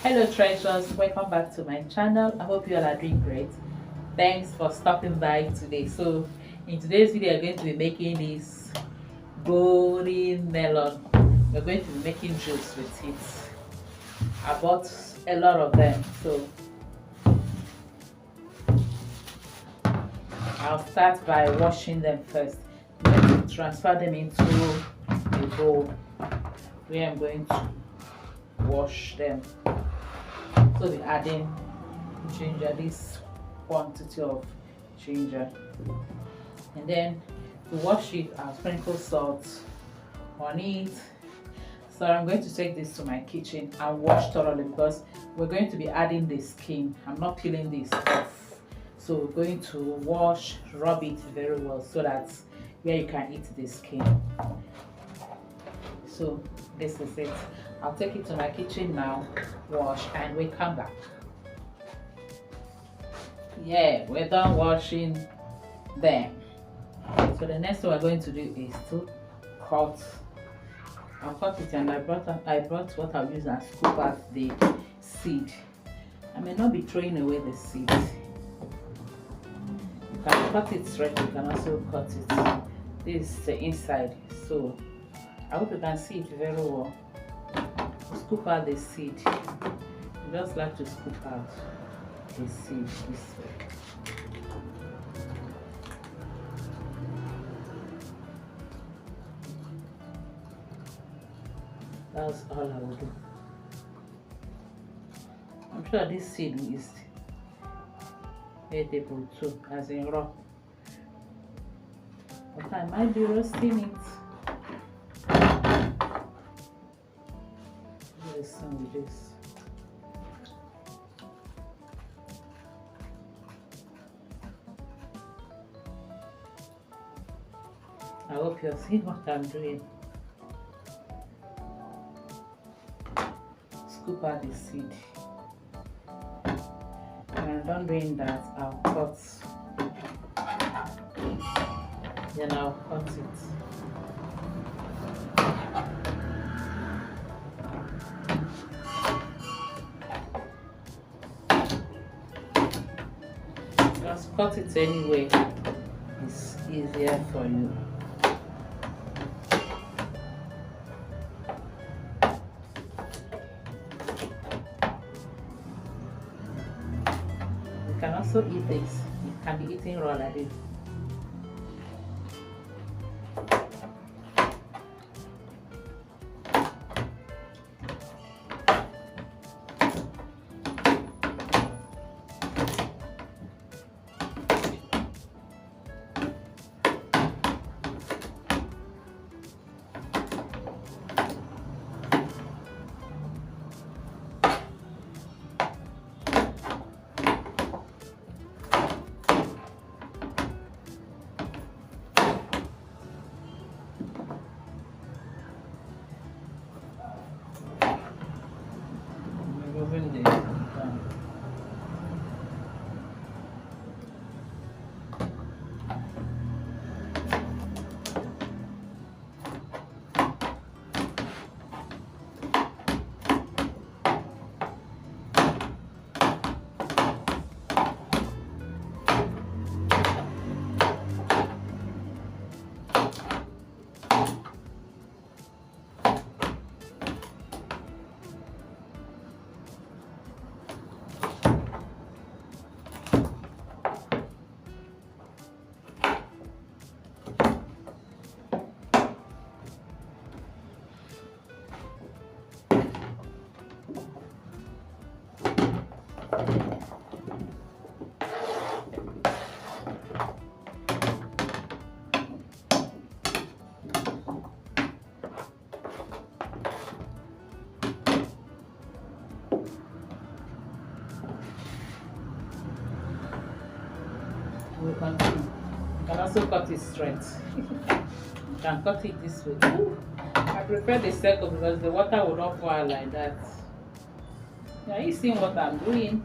Hello treasures, welcome back to my channel. I hope you all are doing great. Thanks for stopping by today. So in today's video I'm going to be making this golden melon. We're going to be making juice with it. I bought a lot of them, so I'll start by washing them first. I'm going to transfer them into a bowl where I'm going to wash them. So we're adding ginger, this quantity of ginger, and then to wash it I'll sprinkle salt on it. So I'm going to take this to my kitchen and wash thoroughly because we're going to be adding the skin. I'm not peeling this off, so we're going to wash, rub it very well so that where you can eat the skin. So this is it. I'll take it to my kitchen now, wash, and we come back. Yeah, we're done washing them. So the next thing we're going to do is to cut. I'll cut it, and I brought what I'll use and scoop out the seed. I may not be throwing away the seed. You can cut it straight, you can also cut it. This is the inside, so I hope you can see it very well. Scoop out the seed. You just like to scoop out the seed this way. That's all I will do. I'm sure this seed is edible too, as in raw. But I might be roasting it. Listen with this. I hope you're seeing what I'm doing. Scoop out the seed. When I'm done doing that, I'll cut. Then I'll cut it. Just cut it anyway. It's easier for you. You can also eat this. It can be eaten raw like this. Removing the we continue. You can also cut it straight. You can cut it this way. Ooh, I prefer the circle because the water will not pour out like that. Are you seeing what I'm doing?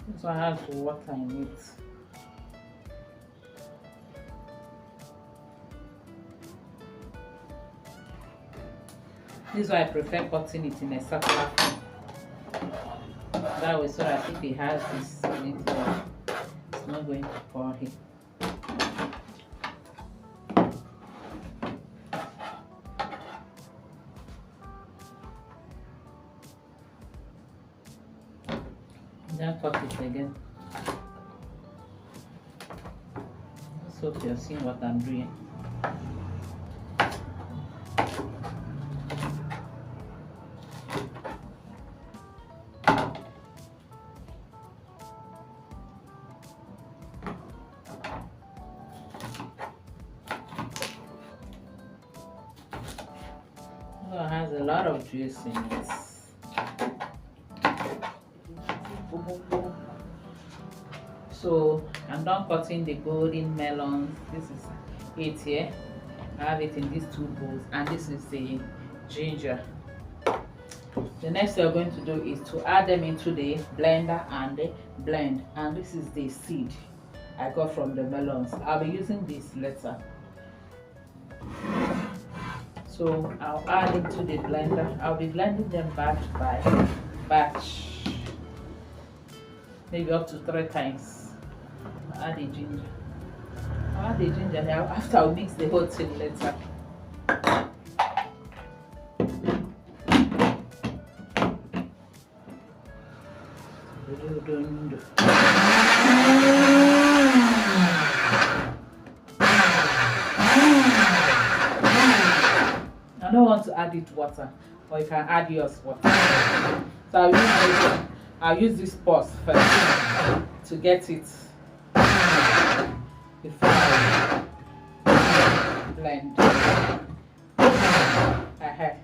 This one has water in it. This is why I prefer cutting it in a circular form. That way, so that if it has this in it, it's not going to pour here. Then cut it again. So you're seeing what I'm doing. It has a lot of juice in it. So I'm done cutting the golden melons. This is it here. I have it in these two bowls, and this is the ginger. The next thing we're going to do is to add them into the blender and blend. And this is the seed I got from the melons. I'll be using this later. So I'll add it to the blender. I'll be blending them batch by batch, maybe up to 3 times. I'll add the ginger. I'll add the ginger now after I'll mix the whole thing later. I don't want to add it water, or you can add yours water. So I'll use this pulse first to get it before I blend.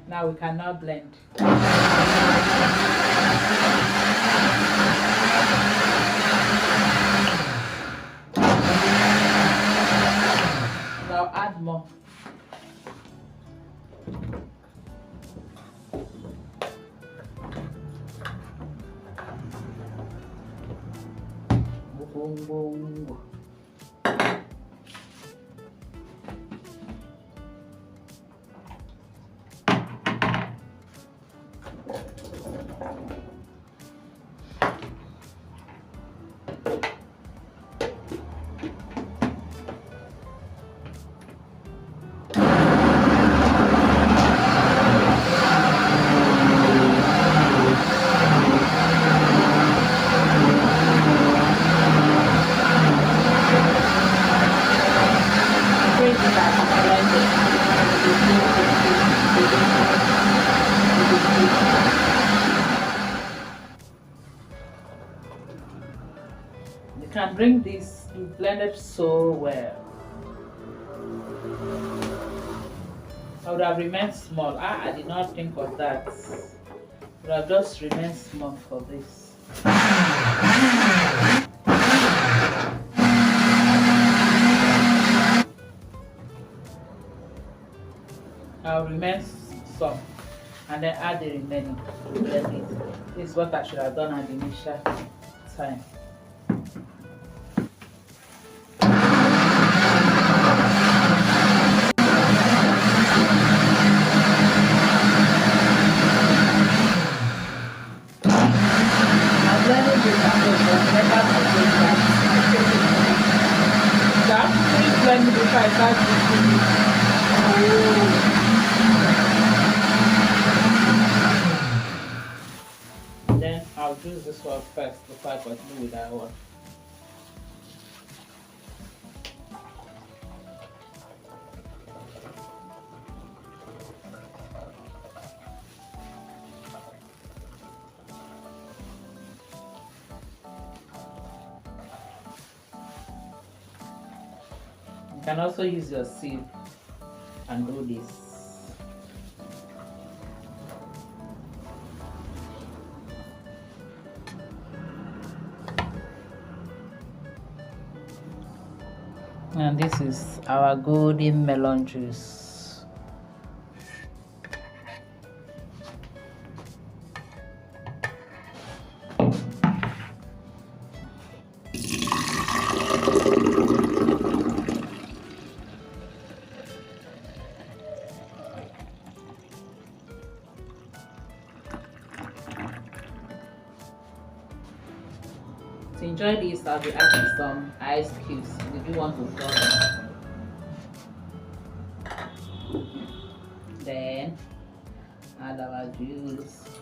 Now we can now blend. Now add more. Boom. You can bring this, you blend it so well. I would have remained small. I did not think of that. I would have just remained small for this. I'll remain some and then add the remaining to blend it. This is what I should have done at the initial time. Then I'll use this one first before I continue with that one. You can also use your sieve and do this. And this is our golden melon juice. To enjoy this, I'll be adding some ice cubes if you want to pour them. Then add our juice.